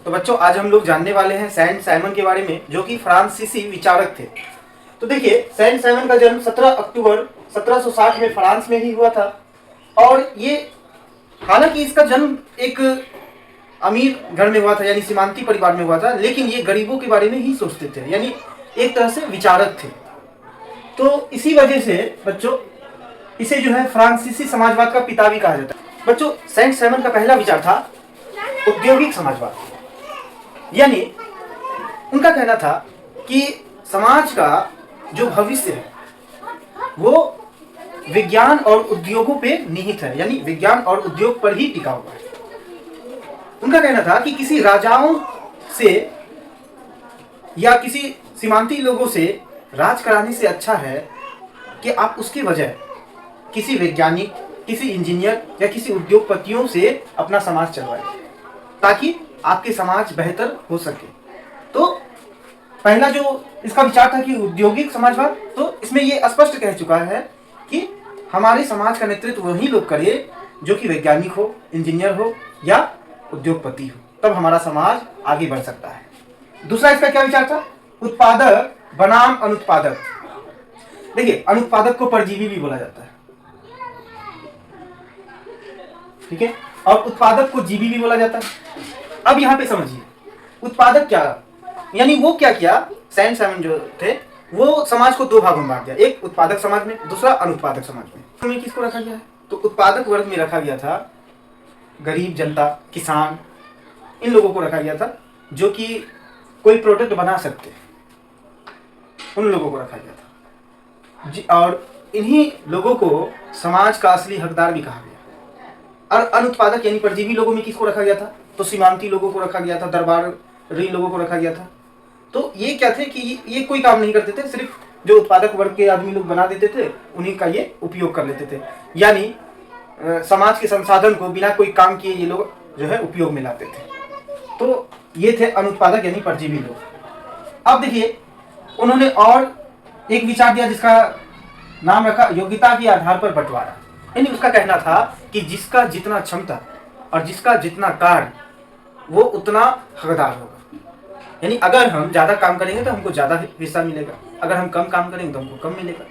तो बच्चों आज हम लोग जानने वाले हैं सेंट साइमन के बारे में, जो कि फ्रांसीसी विचारक थे। तो देखिए, सेंट साइमन का जन्म 17 अक्टूबर 1760 में फ्रांस में ही हुआ था। और ये हालांकि इसका जन्म एक अमीर घर में हुआ था, यानी सीमांती परिवार में हुआ था, लेकिन ये गरीबों के बारे में ही सोचते थे, यानी एक तरह से विचारक थे। तो इसी वजह से बच्चों इसे जो है फ्रांसीसी समाजवाद का पिता भी कहा जाता है। बच्चों सेंट साइमन का पहला विचार था औद्योगिक समाजवाद, यानी उनका कहना था कि समाज का जो भविष्य है वो विज्ञान और उद्योगों पे निहित है, यानी विज्ञान और उद्योग पर ही टिका हुआ है। उनका कहना था कि किसी राजाओं से या किसी सीमांती लोगों से राज कराने से अच्छा है कि आप उसकी वजह किसी वैज्ञानिक, किसी इंजीनियर या किसी उद्योगपतियों से अपना समाज चलवाए, ताकि आपके समाज बेहतर हो सके। तो पहला जो इसका विचार था कि औद्योगिक समाजवाद, तो इसमें ये स्पष्ट कह चुका है कि हमारे समाज का नेतृत्व वही लोग करे जो कि वैज्ञानिक हो, इंजीनियर हो या उद्योगपति हो, तब हमारा समाज आगे बढ़ सकता है। दूसरा इसका क्या विचार था? उत्पादक बनाम अनुत्पादक। देखिए, अनुत्पादक को परजीवी भी बोला जाता है, ठीक है, और उत्पादक को जीवी भी बोला जाता है। अब यहाँ पे समझिए, उत्पादक क्या, यानी वो क्या किया, सेंट साइमन जो थे वो समाज को दो भागों में बांट दिया, एक उत्पादक समाज में, दूसरा अनुत्पादक समाज में। किसको रखा गया है? तो उत्पादक वर्ग में रखा गया था गरीब जनता, किसान, इन लोगों को रखा गया था जो कि कोई प्रोडक्ट बना सकते, उन लोगों को रखा गया था जी। और इन्हीं लोगों को समाज का असली हकदार भी कहा गया। और अनुत्पादक यानी परजीवी लोगों में किसको रखा गया था? तो सीमांती लोगों को रखा गया था, दरबारी लोगों को रखा गया था। तो ये क्या थे कि ये कोई काम नहीं करते थे, सिर्फ जो उत्पादक वर्ग के आदमी लोग बना देते थे उन्हीं का ये उपयोग कर लेते थे, यानी समाज के संसाधन को बिना कोई काम किए ये लोग जो है उपयोग में लाते थे। तो ये थे अनुत्पादक यानी परजीवी लोग। अब देखिए, उन्होंने और एक विचार दिया जिसका नाम रखा योग्यता के आधार पर बंटवारा। यानी उसका कहना था कि जिसका जितना क्षमता और जिसका जितना कार्य वो उतना हकदार होगा। यानी अगर हम ज्यादा काम करेंगे तो हमको ज्यादा हिस्सा मिलेगा, अगर हम कम काम करेंगे तो हमको कम मिलेगा।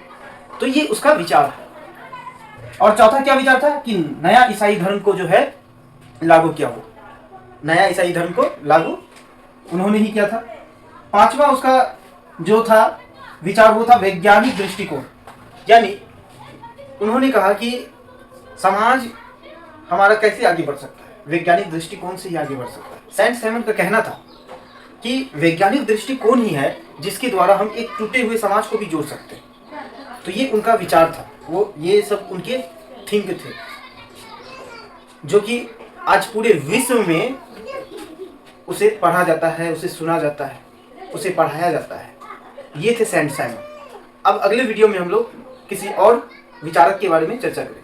तो ये उसका विचार है। और चौथा क्या विचार था कि नया ईसाई धर्म को जो है लागू किया, हो नया ईसाई धर्म को लागू उन्होंने ही किया था। पांचवा उसका जो था विचार वो था वैज्ञानिक दृष्टिकोण, यानी उन्होंने कहा कि समाज हमारा कैसे आगे बढ़ सकता है, वैज्ञानिक दृष्टिकोण से ही आगे बढ़ सकता है। सेंट साइमन का कहना था कि वैज्ञानिक दृष्टिकोण ही है जिसके द्वारा हम एक टूटे हुए समाज को भी जोड़ सकते हैं। तो ये उनका विचार था, वो ये सब उनके थिंक थे, जो कि आज पूरे विश्व में उसे पढ़ा जाता है, उसे सुना जाता है, उसे पढ़ाया जाता है। ये थे सेंट साइमन। अब अगले वीडियो में हम लोग किसी और विचारक के बारे में चर्चा करेंगे।